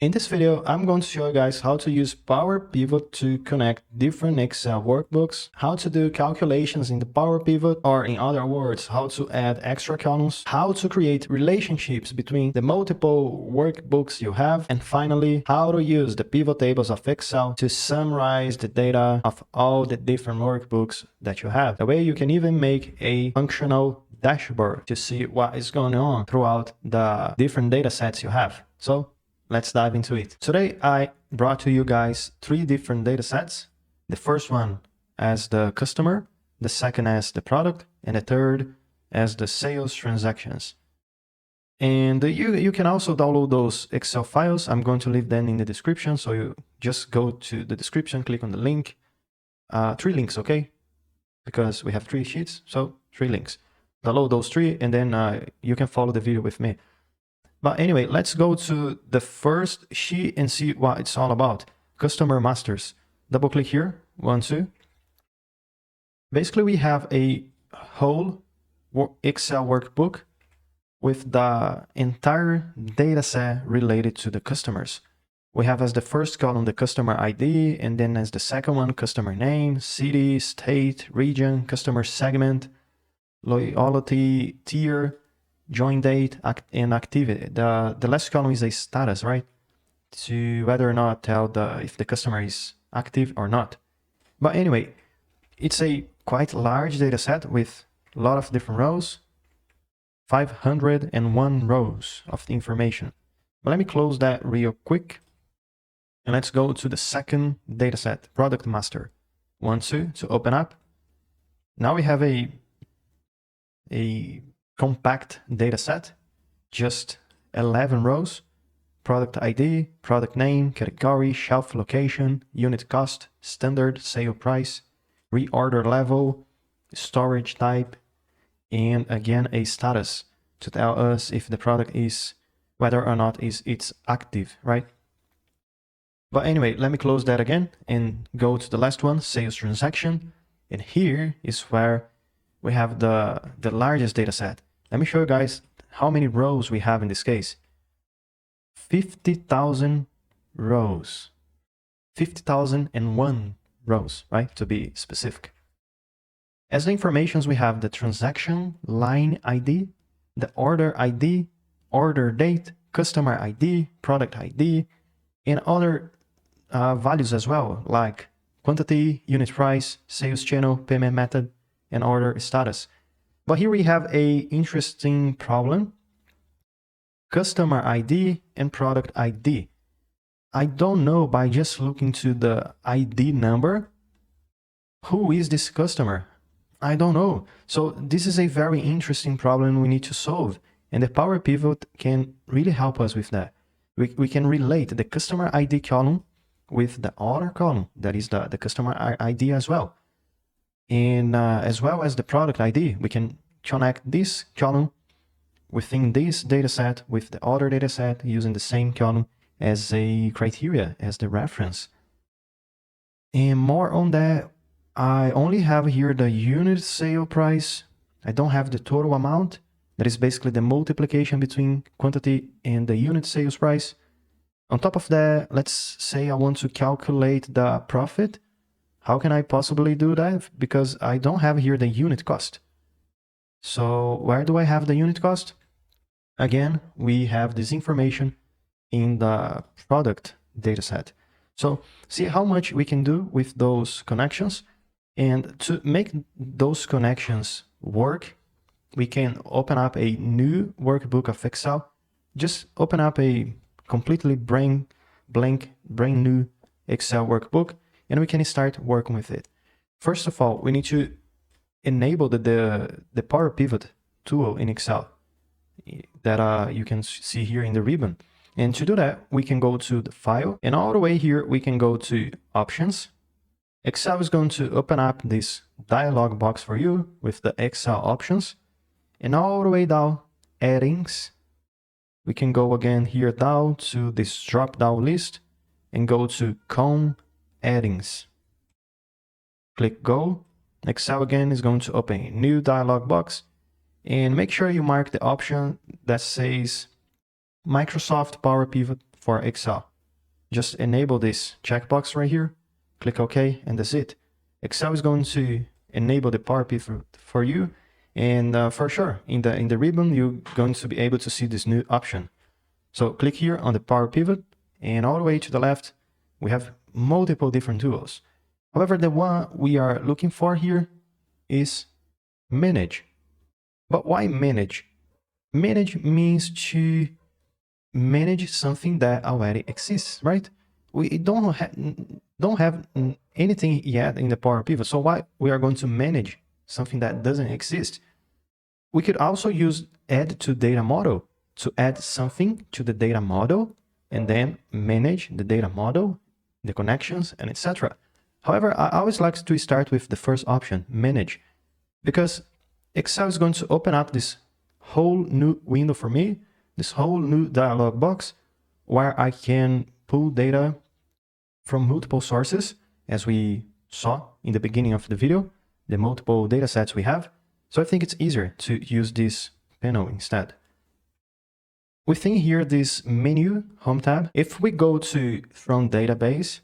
In this video, I'm going to show you guys how to use Power Pivot to connect different Excel workbooks, how to do calculations in the Power Pivot, or in other words, how to add extra columns, how to create relationships between the multiple workbooks you have, and finally, how to use the pivot tables of Excel to summarize the data of all the different workbooks that you have. The way you can even make a functional dashboard to see what is going on throughout the different data sets you have. So let's dive into it. Today, I brought to you guys 3 different data sets. The first one as the customer, the second as the product, and the third as the sales transactions. And you can also download those Excel files. I'm going to leave them in the description. So you just go to the description, click on the link. 3 links, okay? Because we have 3 sheets, so 3 links. Download those 3 and then you can follow the video with me. But anyway, let's go to the first sheet and see what it's all about. Customer masters. Double click here, 1, 2. Basically, we have a whole Excel workbook with the entire data set related to the customers. We have as the first column the customer ID, and then as the second one, customer name, city, state, region, customer segment, loyalty tier, join date, and activity. The last column is a status, right? To whether or not tell if the customer is active or not. But anyway, it's a quite large data set with a lot of different rows, 501 rows of the information. But let me close that real quick. And let's go to the second data set, product master. 1, 2 to open up. Now we have a compact data set, just 11 rows, product ID, product name, category, shelf location, unit cost, standard, sale price, reorder level, storage type, and again a status to tell us if the product is, whether or not it's active, right? But anyway, let me close that again and go to the last one, sales transaction. And here is where we have the largest data set. Let me show you guys how many rows we have in this case. 50,000 rows. 50,001 rows, right? To be specific. As the informations, we have the transaction line ID, the order ID, order date, customer ID, product ID, and other values as well, like quantity, unit price, sales channel, payment method, and order status. But here we have a interesting problem. Customer ID and product ID. I don't know by just looking to the ID number, who is this customer? I don't know. So this is a very interesting problem we need to solve. And the Power Pivot can really help us with that. We can relate the customer ID column with the other column, that is the customer ID as well. And as well as the product ID, we can connect this column within this data set with the other data set using the same column as a criteria, as the reference. And more on that, I only have here the unit sale price. I don't have the total amount. That is basically the multiplication between quantity and the unit sales price. On top of that, let's say I want to calculate the profit. How can I possibly do that? Because I don't have here the unit cost. So where do I have the unit cost? Again, we have this information in the product dataset. So see how much we can do with those connections. And to make those connections work, we can open up a new workbook of Excel. Just open up a completely brand new Excel workbook, and we can start working with it. First of all, we need to enable the Power Pivot tool in Excel that you can see here in the ribbon. And to do that, we can go to the File, and all the way here, we can go to Options. Excel is going to open up this dialog box for you with the Excel options. And all the way down, Addings. We can go again here down to this drop-down list and go to Com Addings. Click Go. Excel again is going to open a new dialog box, and make sure you mark the option that says Microsoft Power Pivot for Excel. just enable this checkbox right here, click OK, and that's it. Excel is going to enable the Power Pivot for you, and for sure, in the ribbon, you're going to be able to see this new option. So click here on the Power Pivot, and all the way to the left, we have multiple different tools. However, the one we are looking for here is Manage. But why Manage? Manage means to manage something that already exists, right? We don't have anything yet in the Power Pivot, so why we are going to manage something that doesn't exist? We could also use add to data model to add something to the data model and then manage the data model, the connections, and etc. However, I always like to start with the first option, manage, because Excel is going to open up this whole new window for me, this whole new dialog box, where I can pull data from multiple sources, as we saw in the beginning of the video, the multiple data sets we have. So I think it's easier to use this panel instead. Within here, this menu, Home tab, if we go to From Database,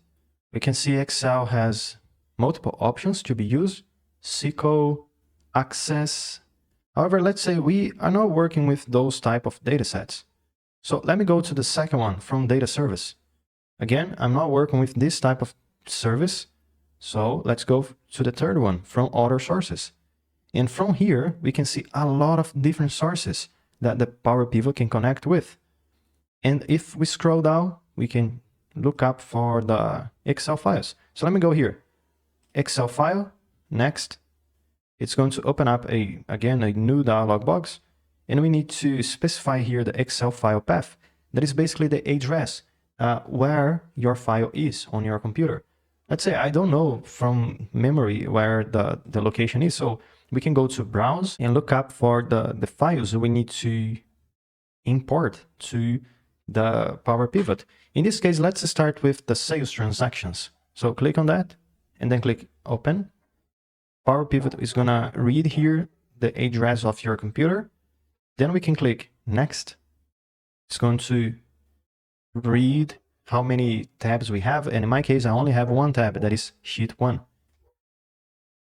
we can see Excel has multiple options to be used, SQL, Access. However, let's say we are not working with those type of data sets. So let me go to the second one, From Data Service. Again, I'm not working with this type of service. So let's go to the third one, From Other Sources. And from here, we can see a lot of different sources that the Power Pivot can connect with. And if we scroll down, we can look up for the Excel files. So let me go here, Excel file, next. It's going to open up again a new dialog box, and we need to specify here the Excel file path. That is basically the address where your file is on your computer. Let's say I don't know from memory where the location is, so we can go to Browse and look up for the files we need to import to the Power Pivot. In this case, let's start with the sales transactions. So click on that and then click Open. Power Pivot is gonna read here the address of your computer. Then we can click Next. It's going to read how many tabs we have, and in my case, I only have one tab, that is Sheet 1.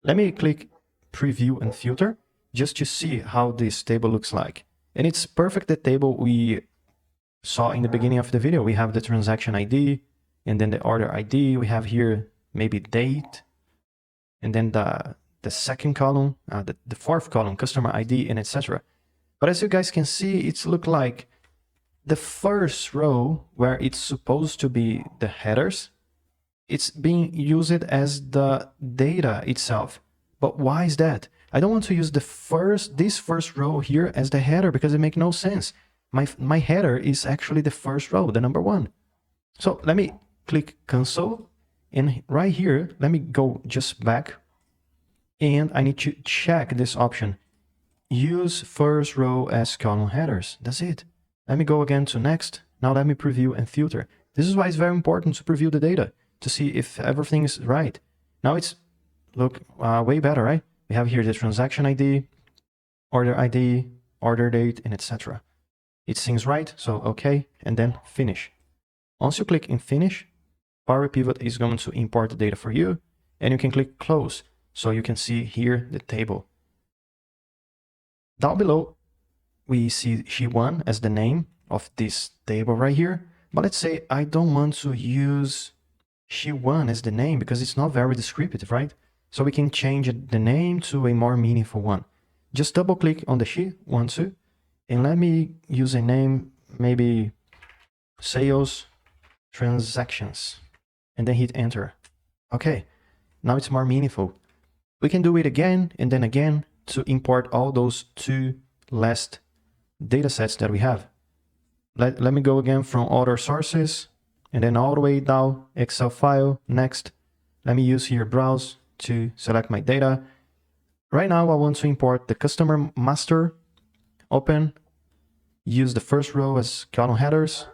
Let me click Preview and Filter just to see how this table looks like. And it's perfect the table we saw in the beginning of the video. We have the transaction ID, and then the order ID. We have here maybe date, and then the second column, the fourth column, customer ID, and etc. But as you guys can see, it's look like the first row where it's supposed to be the headers, it's being used as the data itself. But why is that? I don't want to use this first row here as the header because it makes no sense. My header is actually the first row, the number 1. So let me click Cancel, and right here, let me go just back, and I need to check this option. Use first row as column headers. That's it. Let me go again to Next. Now let me preview and filter. This is why it's very important to preview the data to see if everything is right. Now it's look way better, right? We have here the transaction ID, order date, and etc. It seems right, so okay, and then Finish. Once you click in Finish, Power Pivot is going to import the data for you, and you can click Close, so you can see here the table. Down below, we see Sheet 1 as the name of this table right here. But let's say I don't want to use Sheet 1 as the name because it's not very descriptive, right? So we can change the name to a more meaningful one. Just double click on the sheet, 1, 2, and let me use a name, maybe Sales Transactions, and then hit Enter. Okay, now it's more meaningful. We can do it again and then again to import all those 2 last data sets that we have. Let me go again from Other Sources, and then all the way down, Excel file, Next. Let me use here Browse to select my data. Right now, I want to import the customer master. Open, use the first row as column headers.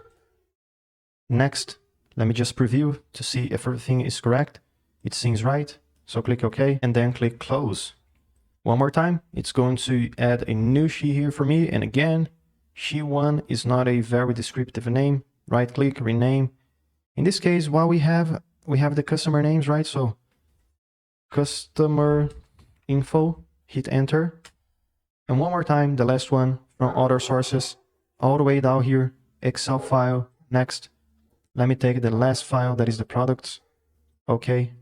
Next, let me just preview to see if everything is correct. It seems right, so click OK, and then click Close. One more time, it's going to add a new sheet here for me, and again, Sheet 1 is not a very descriptive name. Right click, rename, In this case, what we have the customer names, right? So customer info, hit enter. And one more time, the last one from other sources, all the way down here, Excel file, next. Let me take the last file, that is the products. Okay.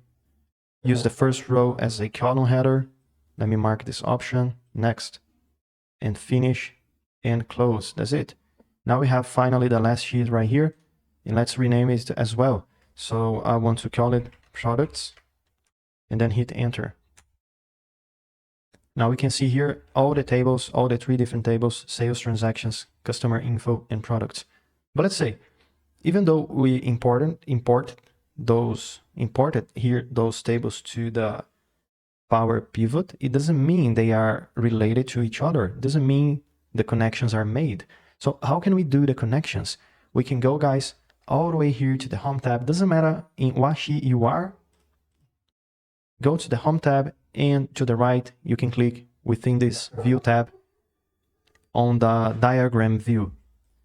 Use the first row as a column header. Let me mark this option, next, and finish and close. That's it. Now we have finally the last sheet right here, and let's rename it as well. So I want to call it products and then hit enter. Now we can see here all the tables, all the 3 different tables: sales, transactions, customer info, and products. But let's say, even though we imported here those tables to the Power Pivot, it doesn't mean they are related to each other. It doesn't mean the connections are made. So how can we do the connections? We can go, guys, all the way here to the Home tab. Doesn't matter in what sheet you are. Go to the Home tab, and to the right, you can click within this View tab on the diagram view.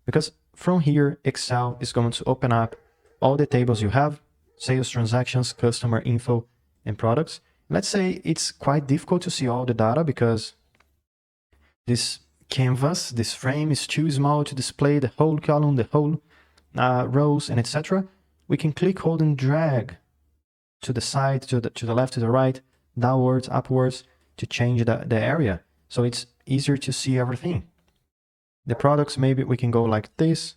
Because from here, Excel is going to open up all the tables you have: sales, transactions, customer info, and products. Let's say it's quite difficult to see all the data because this canvas, this frame is too small to display the whole column, the whole rows, and etc. We can click, hold, and drag to the side, to the left, to the right, downwards, upwards, to change the area. So it's easier to see everything. The products, maybe we can go like this.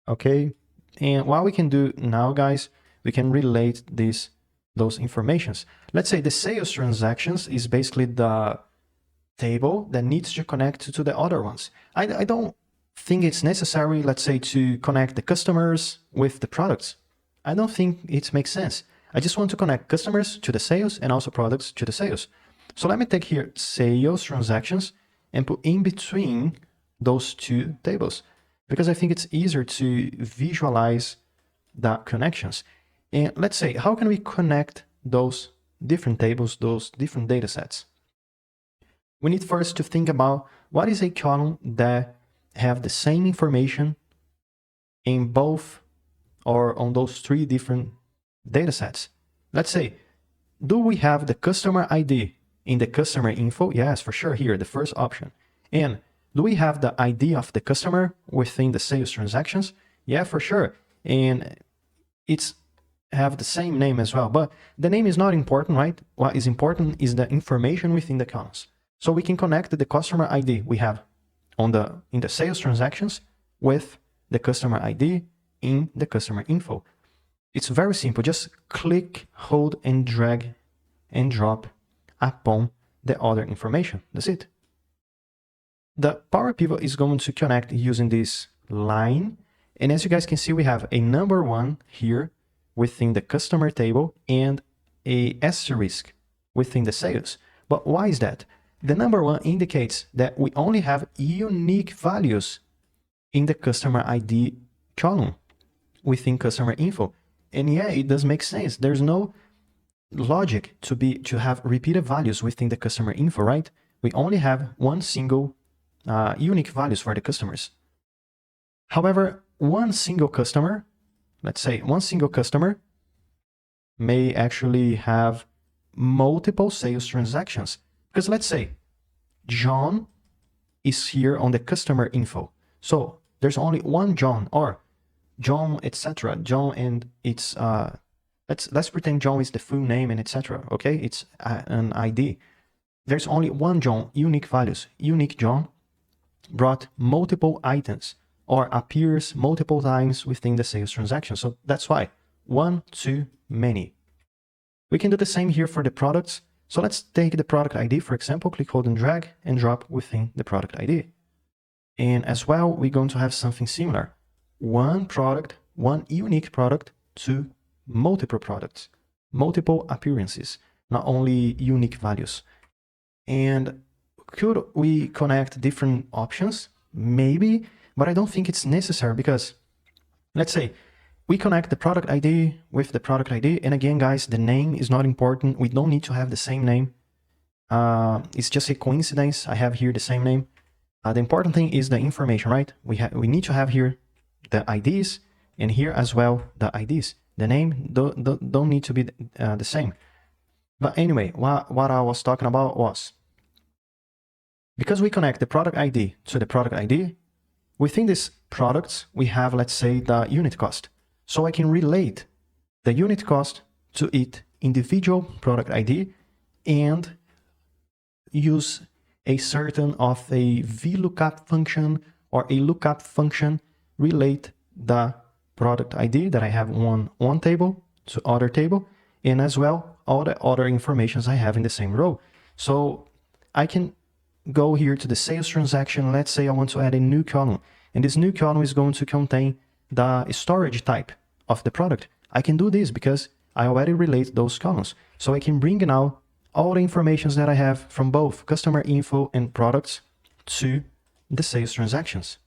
Okay. And what we can do now, guys, we can relate those informations. Let's say the sales transactions is basically the table that needs to connect to the other ones. I don't think it's necessary, let's say, to connect the customers with the products. I don't think it makes sense. I just want to connect customers to the sales and also products to the sales. So let me take here sales transactions and put in between those 2 tables, because I think it's easier to visualize the connections. And let's say, how can we connect those different tables, those different data sets? We need first to think about what is a column that have the same information in both or on those 3 different data sets. Let's say, do we have the customer ID in the customer info? Yes, for sure, here, the first option. And do we have the ID of the customer within the sales transactions? Yeah, for sure. And it's have the same name as well, but the name is not important, right? What is important is the information within the columns. So we can connect the customer ID we have in the sales transactions with the customer ID in the customer info. It's very simple. Just click, hold, and drag and drop upon the other information. That's it. The Power Pivot is going to connect using this line. And as you guys can see, we have a number 1 here within the customer table and a asterisk within the sales. But why is that? The number 1 indicates that we only have unique values in the customer ID column within customer info. And yeah, it does make sense. There's no logic to have repeated values within the customer info, right? We only have one single unique values for the customers. However, one single customer, let's say one single customer, may actually have multiple sales transactions. Because let's say John is here on the customer info. So there's only one John, or John, etc. John, and it's let's pretend John is the full name and etc. Okay, it's an ID. There's only one John, unique values. Unique John brought multiple items or appears multiple times within the sales transaction. So that's why one too many. We can do the same here for the products. So let's take the product ID, for example, click, hold, and drag and drop within the product ID. And as well, we're going to have something similar. One product, one unique product to multiple products, multiple appearances, not only unique values. And could we connect different options? Maybe, but I don't think it's necessary because let's say we connect the product ID with the product ID. And again, guys, the name is not important. We don't need to have the same name. It's just a coincidence. I have here the same name. The important thing is the information, right? We need to have here the IDs And here as well, the IDs. The name don't need to be the same. But anyway, what I was talking about was, because we connect the product ID to the product ID, within these products, we have, let's say, the unit cost. So I can relate the unit cost to each individual product ID and use a certain of a VLOOKUP function or a lookup function, relate the product ID that I have on one table to other table, and as well all the other informations I have in the same row. So I can go here to the sales transaction. Let's say I want to add a new column, and this new column is going to contain the storage type of the product. I can do this because I already relate those columns. So I can bring now all the informations that I have from both customer info and products to the sales transactions.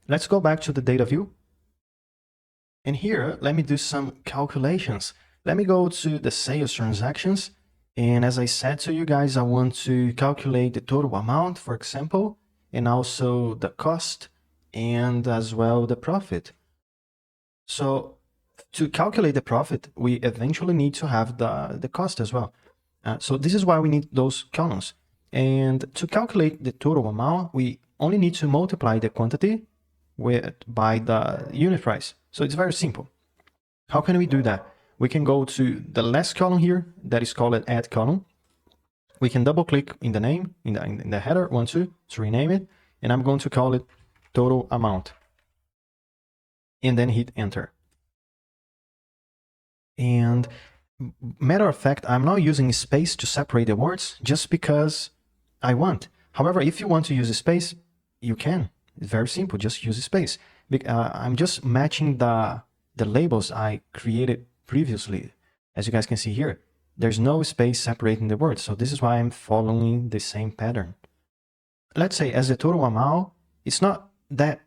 Let's go back to the data view. And here, let me do some calculations. Let me go to the sales transactions. And as I said to you guys, I want to calculate the total amount, for example, and also the cost and as well the profit. So to calculate the profit, we eventually need to have the cost as well. So this is why we need those columns. And to calculate the total amount, we only need to multiply the quantity by the unit price. So it's very simple. How can we do that? We can go to the last column here, that is called an add column. We can double click in the name, in the header, to rename it, and I'm going to call it total amount. And then hit enter. And matter of fact, I'm not using space to separate the words just because I want. However, if you want to use a space, you can. It's very simple, just use a space. I'm just matching the labels I created previously. As you guys can see here, there's no space separating the words. So this is why I'm following the same pattern. Let's say as the total amount, it's not that,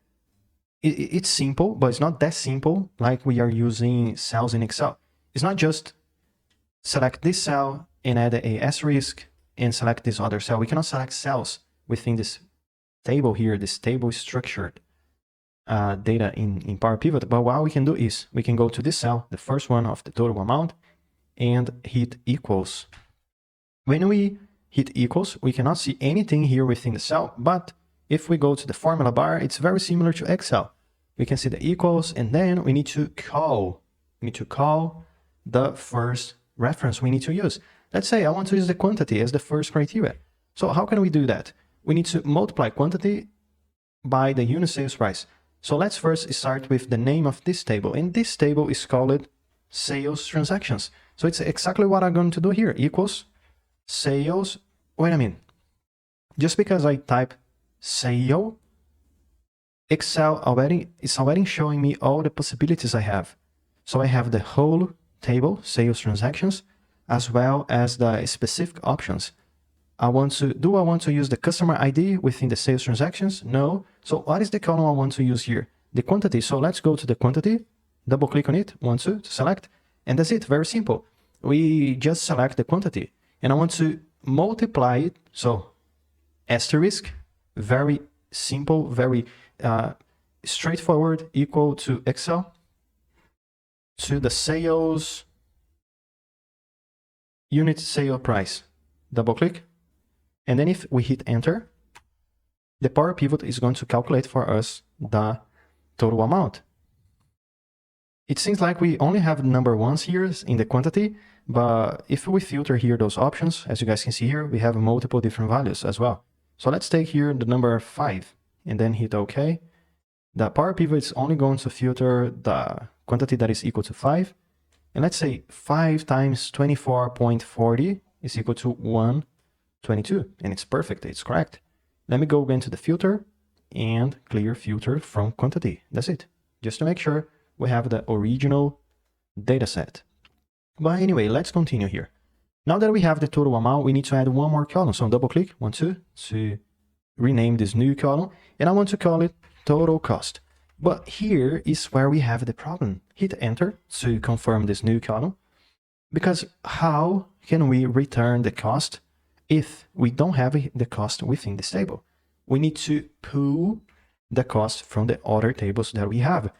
it's simple, but it's not that simple like we are using cells in Excel. It's not just select this cell and add a asterisk and select this other cell. We cannot select cells within this table here, this table structured data in Power Pivot. But what we can do is we can go to this cell, the first one of the total amount, and hit equals. When we hit equals, we cannot see anything here within the cell, but if we go to the formula bar, it's very similar to Excel. We can see the equals, and then we need to call the first reference we need to use. Let's say I want to use the quantity as the first criteria. So how can we do that? We need to multiply quantity by the unit sales price. So let's first start with the name of this table, and this table is called sales transactions. So it's exactly what I'm going to do here, equals sales. Wait a minute. Just because I type sale, Excel is already showing me all the possibilities I have. So I have the whole table, sales transactions, as well as the specific options. Do I want to use the customer ID within the sales transactions? No. So what is the column I want to use here? The quantity. So let's go to the quantity, double click on it, to select, and that's it. Very simple. We just select the quantity, and I want to multiply it. So asterisk, very simple, very straightforward, equal to Excel, to the sales unit sale price. Double click. And then if we hit enter, the Power Pivot is going to calculate for us the total amount. It seems like we only have number ones here in the quantity, but if we filter here those options, as you guys can see here, we have multiple different values as well. So let's take here the number 5 and then hit OK. The Power Pivot is only going to filter the quantity that is equal to 5. And let's say 5 times 24.40 is equal to 122. And it's perfect. It's correct. Let me go again to the filter and clear filter from quantity. That's it. Just to make sure we have the original data set. But anyway, let's continue here. Now that we have the total amount, we need to add one more column. So double click, to rename this new column. And I want to call it total cost. But here is where we have the problem. Hit enter to confirm this new column. Because how can we return the cost if we don't have the cost within this table? We need to pull the cost from the other tables that we have.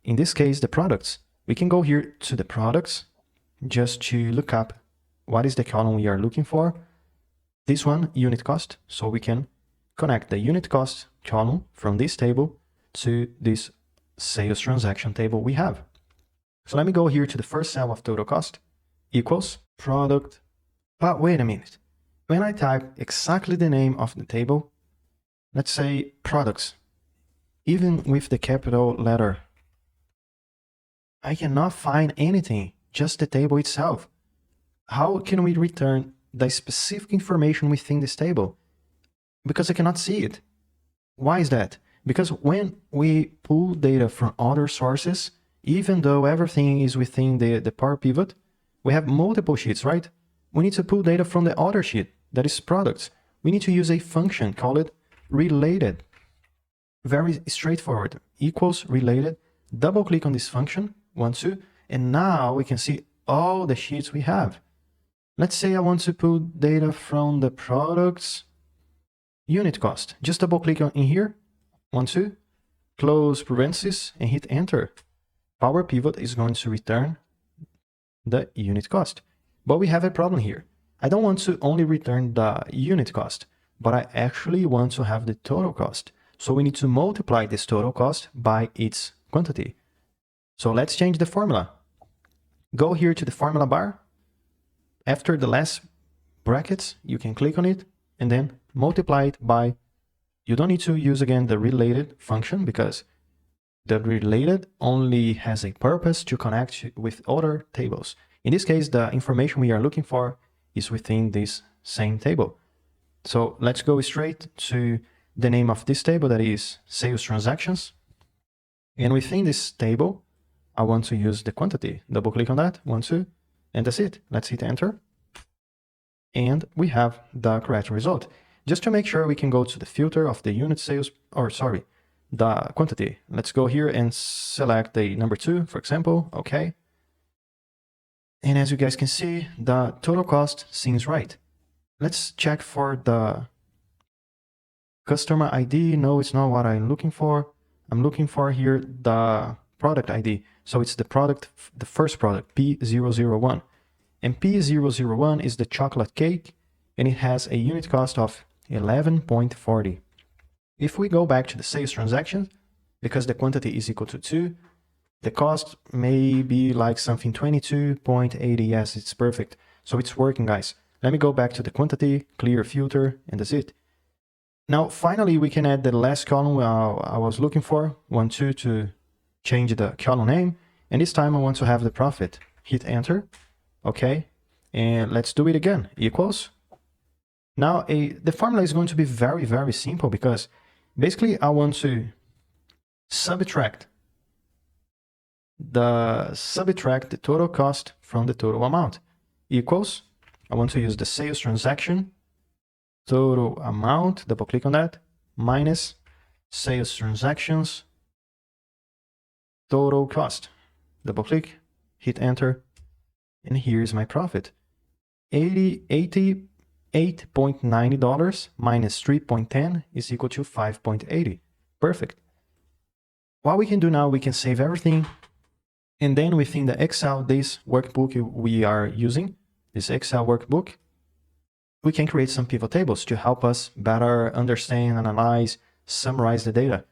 in this case, the products. We can go here to the products just to look up what is the column we are looking for. This one, unit cost. So we can connect the unit cost column from this table to this sales transaction table we have. So let me go here to the first cell of total cost equals product. But wait a minute. When I type exactly the name of the table, let's say products, even with the capital letter, I cannot find anything, just the table itself. How can we return the specific information within this table? Because I cannot see it. Why is that? Because when we pull data from other sources, even though everything is within the Power Pivot, we have multiple sheets, right? We need to pull data from the other sheet, that is products. We need to use a function called related. Very straightforward. Equals related. Double click on this function, 1, 2, and now we can see all the sheets we have. Let's say I want to pull data from the products unit cost. Just double click in here, 1, 2, close parentheses and hit enter. Power Pivot is going to return the unit cost. But we have a problem here. I don't want to only return the unit cost, but I actually want to have the total cost. So we need to multiply this total cost by its quantity. So let's change the formula. Go here to the formula bar. After the last brackets, you can click on it and then multiply it by, you don't need to use again the related function because the related only has a purpose to connect with other tables. In this case, the information we are looking for is within this same table. So let's go straight to the name of this table, that is sales transactions. And within this table, I want to use the quantity. Double click on that, 1, 2, and that's it. Let's hit enter. And we have the correct result. Just to make sure, we can go to the filter of the unit sales, or sorry, the quantity. Let's go here and select the number 2, for example. Okay. And as you guys can see, the total cost seems right. Let's check for the customer ID. No, it's not what I'm looking for. I'm looking for here the product ID. So it's the product, the first product, P001. And P001 is the chocolate cake, and it has a unit cost of 11.40. If we go back to the sales transaction, because the quantity is equal to 2, the cost may be like something 22.80. Yes, it's perfect. So it's working, guys. Let me go back to the quantity, clear filter, and that's it. Now, finally, we can add the last column I was looking for, 1, 2, to change the column name. And this time I want to have the profit. Hit enter. Okay. And let's do it again. Equals. Now, the formula is going to be very, very simple because basically I want to subtract the total cost from the total amount. Equals, I want to use the sales transaction total amount, double click on that, minus sales transactions total cost. Double click, hit enter, and here's my profit. $88.90 minus 3.10 is equal to 5.80. Perfect. What we can do now, we can save everything. And then within the Excel, this workbook we are using, this Excel workbook, we can create some pivot tables to help us better understand, analyze, summarize the data.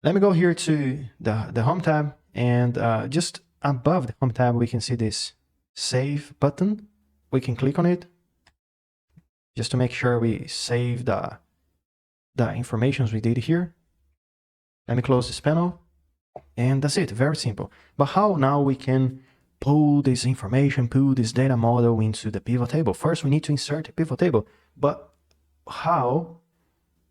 Let me go here to the Home tab, and just above the Home tab, we can see this Save button. We can click on it just to make sure we save the information we did here. Let me close this panel. And that's it, very simple. But how now we can pull this information, pull this data model into the pivot table? First, we need to insert a pivot table. But how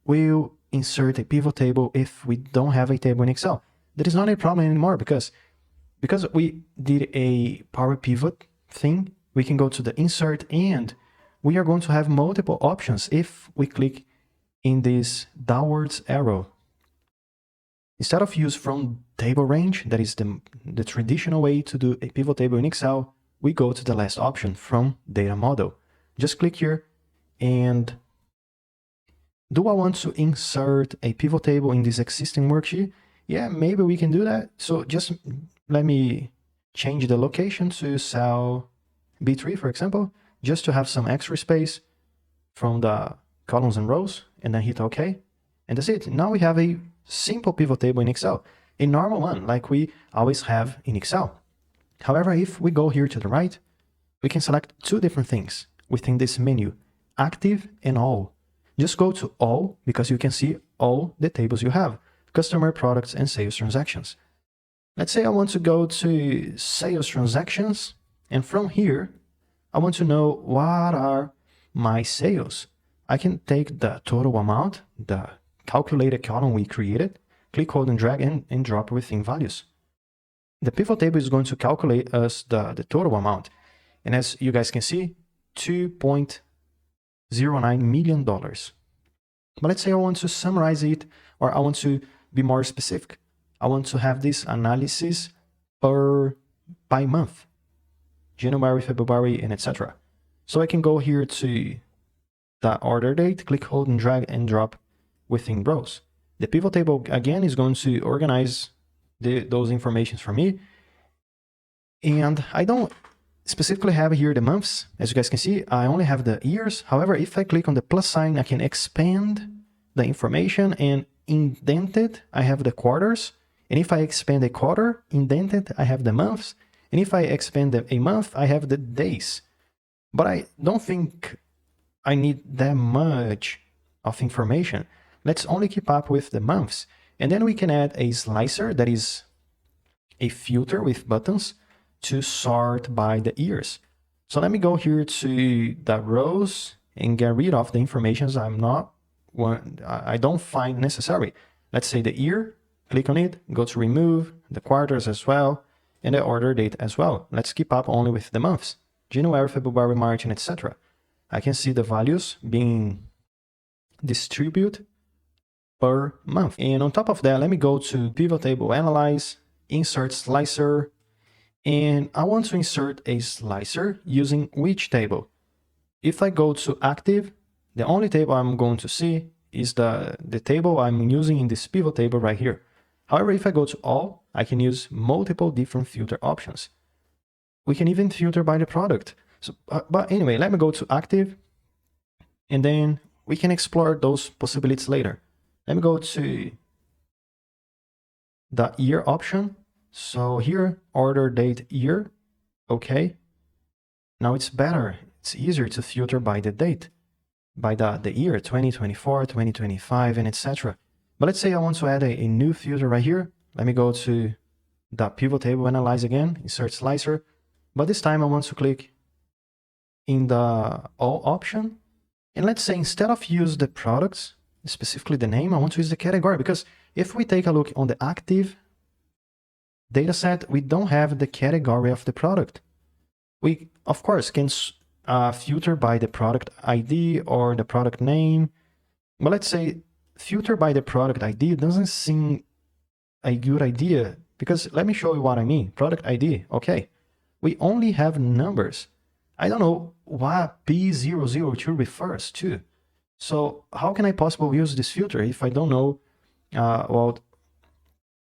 will insert a pivot table if we don't have a table in Excel? That is not a problem anymore because we did a Power Pivot thing. We can go to the insert and we are going to have multiple options if we click in this downwards arrow. Instead of use from table range, that is the traditional way to do a pivot table in Excel, we go to the last option, from data model. Just click here and do I want to insert a pivot table in this existing worksheet? Yeah, maybe we can do that. So just let me change the location to cell B3, for example, just to have some extra space from the columns and rows, and then hit OK. And that's it. Now we have a simple pivot table in Excel, a normal one like we always have in Excel. However, if we go here to the right, we can select two different things within this menu, active and all. Just go to all because you can see all the tables you have, customer, products, and sales transactions. Let's say I want to go to sales transactions, and from here, I want to know what are my sales. I can take the total amount, the calculated column we created, click, hold, and drag and drop within values. The pivot table is going to calculate us the total amount. And as you guys can see, $2.09 million. But let's say I want to summarize it, or I want to be more specific. I want to have this analysis by month, January, February, and etc. So I can go here to the order date, click, hold, and drag and drop within rows. The pivot table again is going to organize those informations for me. And I don't specifically have here the months. As you guys can see, I only have the years. However, if I click on the plus sign, I can expand the information, and indented, I have the quarters. And if I expand a quarter, indented, I have the months. And if I expand a month, I have the days. But I don't think I need that much of information. Let's only keep up with the months. And then we can add a slicer, that is a filter with buttons to sort by the years. So let me go here to the rows and get rid of the information I don't find necessary. Let's say the year, click on it, go to remove, the quarters as well, and the order date as well. Let's keep up only with the months, January, February, March, and etc. I can see the values being distributed per month. And on top of that, let me go to pivot table, analyze, insert slicer, and I want to insert a slicer using which table? If I go to active, the only table I'm going to see is the table I'm using in this pivot table right here. However, if I go to all, I can use multiple different filter options. We can even filter by the product. So, but anyway, let me go to active, and then we can explore those possibilities later. Let me go to the year option. So here, order date year, okay. Now it's better, it's easier to filter by the date, by the year, 2024, 2025, and etc. But let's say I want to add a new filter right here. Let me go to the pivot table, analyze again, insert slicer. But this time I want to click in the all option. And let's say instead of use the products, specifically the name, I want to use the category, because if we take a look on the active dataset, we don't have the category of the product. We, of course, can filter by the product ID or the product name. But let's say filter by the product ID doesn't seem a good idea, because let me show you what I mean. Product ID, okay. We only have numbers. I don't know what P002 refers to. So how can I possibly use this filter if I don't know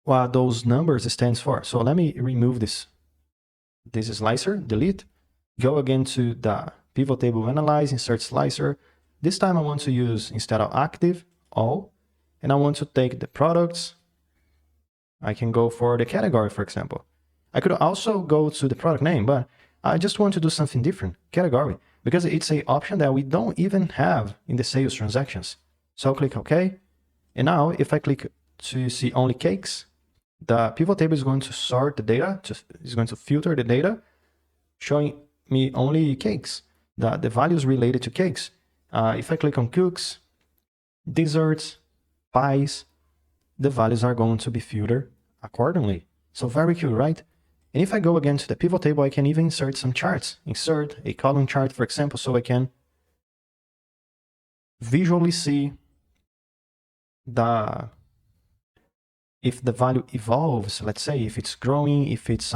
what those numbers stands for? So let me remove this slicer, delete, go again to the pivot table, analyze, insert slicer. This time I want to use, instead of active, all, and I want to take the products. I can go for the category, for example. I could also go to the product name, but I just want to do something different, category, because it's an option that we don't even have in the sales transactions. So I'll click OK. And now if I click to see only cakes, the pivot table is going to sort the data, is going to filter the data, showing me only cakes, the values related to cakes. If I click on cookies, desserts, pies, the values are going to be filtered accordingly. So very cool, right? And if I go again to the pivot table, I can even insert some charts. Insert a column chart, for example, so I can visually see if the value evolves, let's say, if it's growing, if it's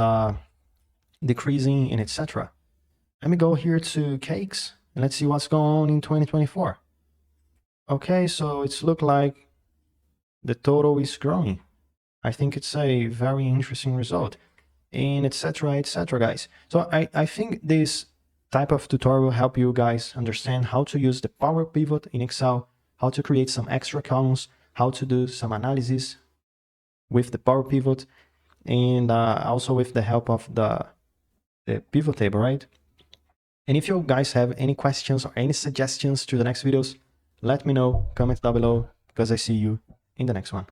decreasing, and etc. Let me go here to cakes, and let's see what's going on in 2024. Okay, so it's look like the total is growing. I think it's a very interesting result, and etc., guys. So I think this type of tutorial will help you guys understand how to use the Power Pivot in Excel, how to create some extra columns, how to do some analysis with the Power Pivot, and also with the help of the pivot table, right? And if you guys have any questions or any suggestions to the next videos, let me know, comment down below, because I see you in the next one.